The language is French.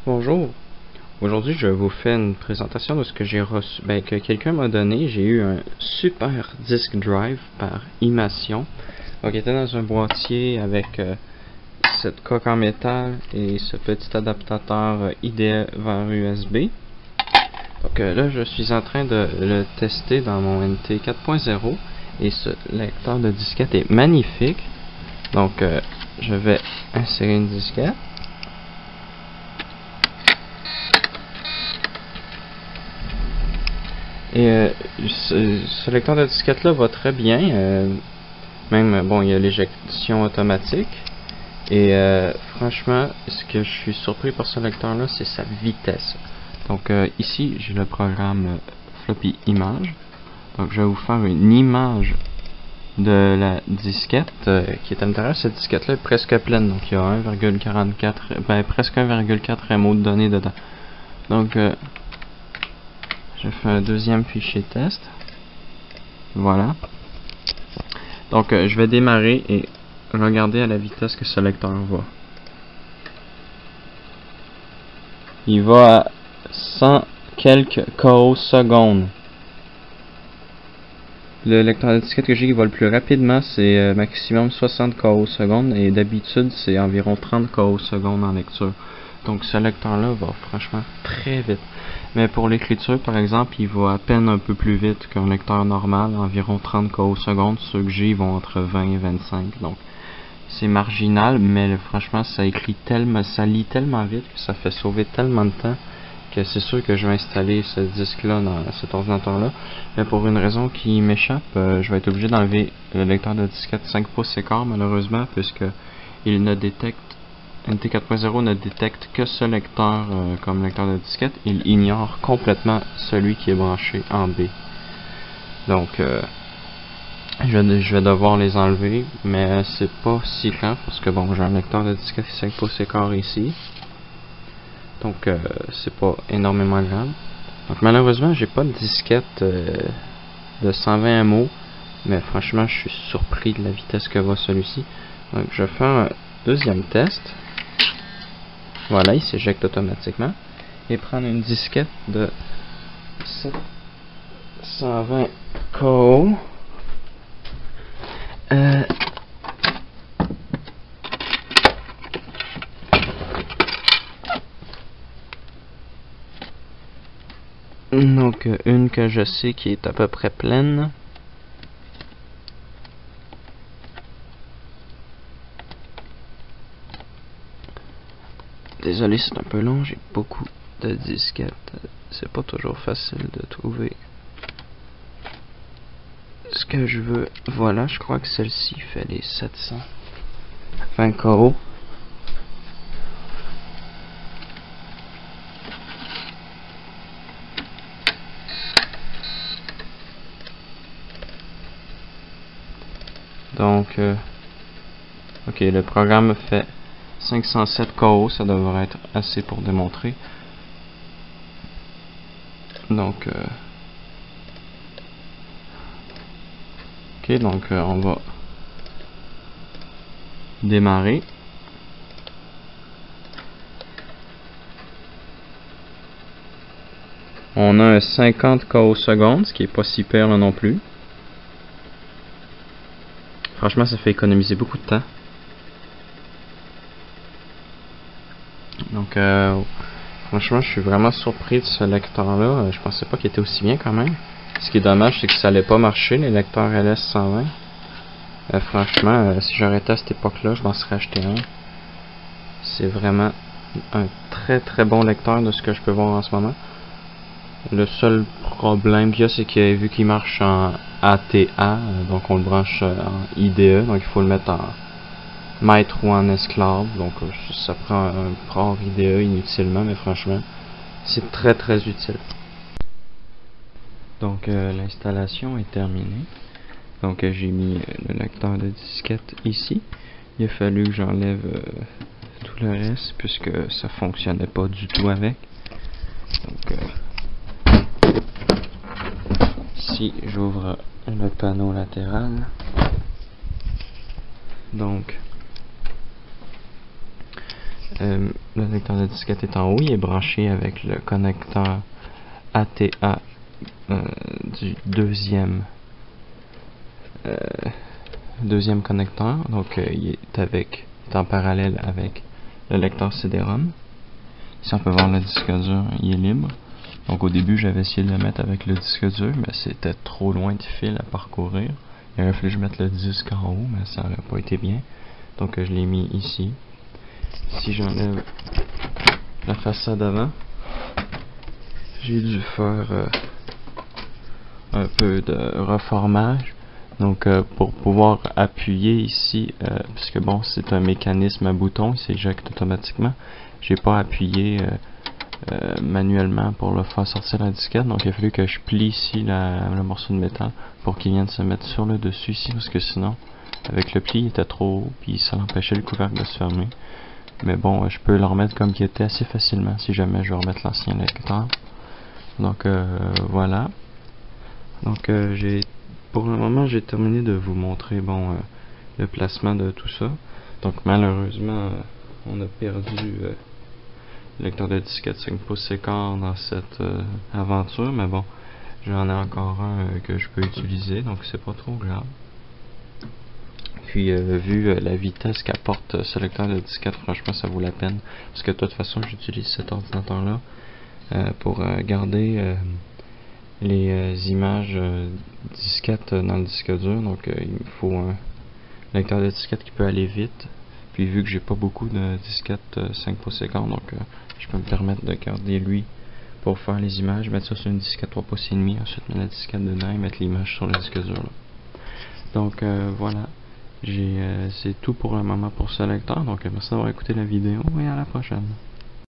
Bonjour. Aujourd'hui, je vous fais une présentation de ce que j'ai reçu, que quelqu'un m'a donné. J'ai eu un super disk drive par Imation. Donc, il était dans un boîtier avec cette coque en métal et ce petit adaptateur IDE vers USB. Donc là, je suis en train de le tester dans mon NT 4.0 et ce lecteur de disquette est magnifique. Donc, je vais insérer une disquette. Et ce lecteur de disquette là va très bien, même bon, il y a l'éjection automatique et franchement ce que je suis surpris par ce lecteur là, c'est sa vitesse. Donc ici j'ai le programme Floppy Image, donc je vais vous faire une image de la disquette qui est à l'intérieur. Cette disquette là est presque pleine, donc il y a 1,44, presque 1,4 MO de données dedans. Donc je fais un deuxième fichier test. Voilà. Donc je vais démarrer et regarder à la vitesse que ce lecteur va. Il va à 100 quelques KO secondes. Le lecteur de disquette que j'ai qui va le plus rapidement, c'est maximum 60 KO secondes et d'habitude c'est environ 30 KO secondes en lecture. Donc ce lecteur là va franchement très vite. Mais pour l'écriture par exemple, il va à peine un peu plus vite qu'un lecteur normal, environ 30 KO secondes. Ceux que j'ai vont entre 20 et 25. Donc c'est marginal, mais franchement ça écrit tellement, ça lit tellement vite que ça fait sauver tellement de temps que c'est sûr que je vais installer ce disque là dans cet ordinateur là. Mais pour une raison qui m'échappe, je vais être obligé d'enlever le lecteur de disquette 5 pouces écart malheureusement, puisque il ne détecte NT 4.0 ne détecte que ce lecteur comme lecteur de disquette. Il ignore complètement celui qui est branché en B. Donc je vais devoir les enlever, mais c'est pas si grave parce que bon, j'ai un lecteur de disquette 5 pouces écart ici. Donc c'est pas énormément grave. Donc malheureusement j'ai pas de disquette de 120 MO, mais franchement je suis surpris de la vitesse que va celui-ci. Donc je fais un deuxième test. Voilà, il s'éjecte automatiquement. Et prendre une disquette de 720 KO. Donc une que je sais qui est à peu près pleine. Désolé, c'est un peu long, j'ai beaucoup de disquettes. C'est pas toujours facile de trouver ce que je veux. Voilà, je crois que celle-ci fait les 720 KO. Donc, ok, le programme fait 507 KO, ça devrait être assez pour démontrer. Donc, ok, donc on va démarrer. On a un 50 KO secondes, ce qui est pas si pire non plus. Franchement, ça fait économiser beaucoup de temps. Donc, franchement, je suis vraiment surpris de ce lecteur-là. Je pensais pas qu'il était aussi bien quand même. Ce qui est dommage, c'est que ça allait pas marcher, les lecteurs LS120. Franchement, si j'aurais été à cette époque-là, je m'en serais acheté un. C'est vraiment un très très bon lecteur de ce que je peux voir en ce moment. Le seul problème qu'il y a, c'est que vu qu'il marche en ATA, donc on le branche en IDE, donc il faut le mettre en maître ou en esclave, donc ça prend un port IDE inutilement, mais franchement, c'est très très utile. Donc l'installation est terminée. Donc j'ai mis le lecteur de disquette ici. Il a fallu que j'enlève tout le reste puisque ça fonctionnait pas du tout avec. Donc ici j'ouvre le panneau latéral. Donc Le lecteur de disquette est en haut, il est branché avec le connecteur ATA du deuxième connecteur. Donc il est en parallèle avec le lecteur CD-ROM. Ici on peut voir le disque dur, il est libre. Donc au début j'avais essayé de le mettre avec le disque dur, mais c'était trop loin de fil à parcourir. Il aurait fallu que je mette le disque en haut, mais ça n'aurait pas été bien. Donc je l'ai mis ici. Si j'enlève la façade avant, j'ai dû faire un peu de reformage. Donc pour pouvoir appuyer ici, puisque bon c'est un mécanisme à bouton, il s'éjecte automatiquement, j'ai pas appuyé manuellement pour le faire sortir la disquette, donc il a fallu que je plie ici le morceau de métal pour qu'il vienne se mettre sur le dessus ici, parce que sinon avec le pli il était trop haut puis ça empêchait le couvercle de se fermer. Mais bon, je peux le remettre comme il était assez facilement si jamais je veux remettre l'ancien lecteur. Donc voilà. Donc pour le moment j'ai terminé de vous montrer bon le placement de tout ça. Donc malheureusement on a perdu le lecteur de disquette 5 pouces écart dans cette aventure, mais bon j'en ai encore un que je peux utiliser, donc c'est pas trop grave. Puis vu la vitesse qu'apporte ce lecteur de disquette, franchement ça vaut la peine, parce que de toute façon j'utilise cet ordinateur là pour garder les images disquettes dans le disque dur. Donc il me faut un lecteur de disquette qui peut aller vite, puis vu que j'ai pas beaucoup de disquettes 5 pouces écart, donc je peux me permettre de garder lui pour faire les images, mettre ça sur une disquette 3 pouces et demi, ensuite mettre la disquette dedans et mettre l'image sur le disque dur là. Donc voilà, c'est tout pour le moment pour ce lecteur. Donc merci d'avoir écouté la vidéo et à la prochaine.